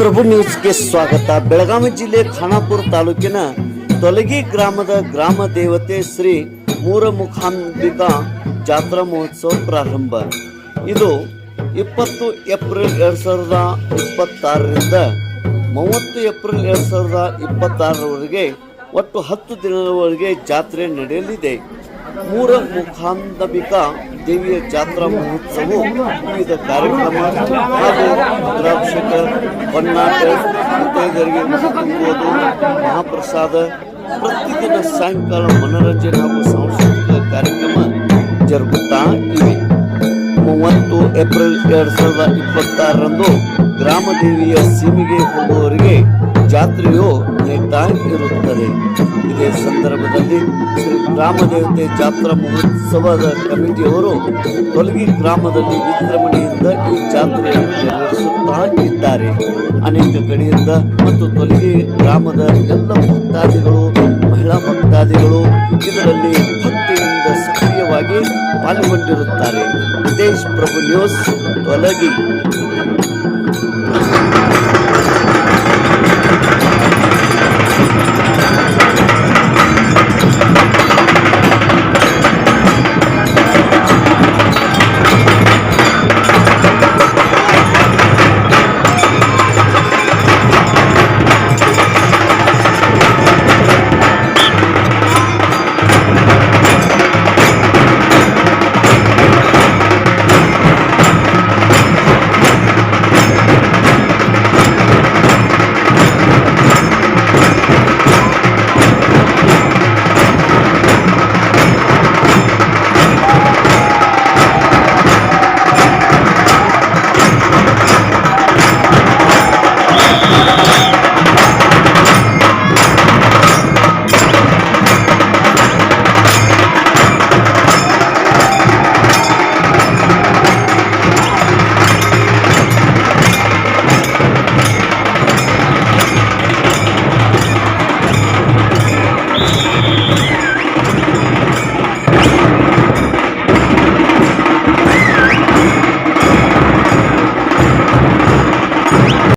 ಪ್ರಭು ನ್ಯೂಸ್ಗೆ ಸ್ವಾಗತ. ಬೆಳಗಾವಿ ಜಿಲ್ಲೆ ಖಾನಾಪುರ ತಾಲೂಕಿನ ತೊಲಗಿ ಗ್ರಾಮದ ಗ್ರಾಮ ದೇವತೆ ಶ್ರೀ ಮೂರಮುಖಾಂಬಿಕಾ ಜಾತ್ರಾ ಮಹೋತ್ಸವ ಪ್ರಾರಂಭ. ಇದು 20 ಏಪ್ರಿಲ್ 2026ರಿಂದ 30 ಏಪ್ರಿಲ್ 2026ರವರೆಗೆ ಒಟ್ಟು 10 ದಿನಗಳವರೆಗೆ ಜಾತ್ರೆ ನಡೆಯಲಿದೆ. ಮೂರಮುಖಾಂಬಿಕಾ ದೇವಿಯ ಜಾತ್ರಾ ಮಹೋತ್ಸವವು ವಿವಿಧ ಕಾರ್ಯಕ್ರಮ ಹಾಗೂ ರುದ್ರಾಭಿಷೇಕ, ಹೊನ್ನಾಟ, ಮುತ್ತೈದೆಯರಿಗೆ ತುಂಬುವುದು, ಮಹಾಪ್ರಸಾದ, ಪ್ರತಿದಿನ ಸಾಯಂಕಾಲ ಮನೋರಂಜನೆ ಹಾಗೂ ಸಾಂಸ್ಕೃತಿಕ ಕಾರ್ಯಕ್ರಮ ಜರುಗುತ್ತಾ ಇವೆ. 30 ಏಪ್ರಿಲ್ 2026ರಂದು ಗ್ರಾಮದೇವಿಯ ಸೀಮೆಗೆ ಹೋಗುವವರಿಗೆ ಜಾತ್ರೆಯು ನಡೀತಾ ಇರುತ್ತದೆ. ಇದೇ ಸಂದರ್ಭದಲ್ಲಿ ಶ್ರೀ ಗ್ರಾಮದೇವತೆ ಜಾತ್ರಾ ಮಹೋತ್ಸವದ ಕಮಿಟಿಯವರು ತೊಲಗಿ ಗ್ರಾಮದಲ್ಲಿ ವಿಜೃಂಭಣೆಯಿಂದ ಈ ಜಾತ್ರೆಯನ್ನು ನೆರವೇರಿಸುತ್ತಾ ಇದ್ದಾರೆ. ಅನೇಕ ಕಡೆಯಿಂದ ಮತ್ತು ತೊಲಗಿ ಗ್ರಾಮದ ಎಲ್ಲ ಭಕ್ತಾದಿಗಳು, ಮಹಿಳಾ ಭಕ್ತಾದಿಗಳು ಇದರಲ್ಲಿ ಭಕ್ತಿಯಿಂದ ಸಕ್ರಿಯವಾಗಿ ಪಾಲ್ಗೊಂಡಿರುತ್ತಾರೆ. ದೇಶ್ ಪ್ರಭು ನ್ಯೂಸ್ ತೊಲಗಿ.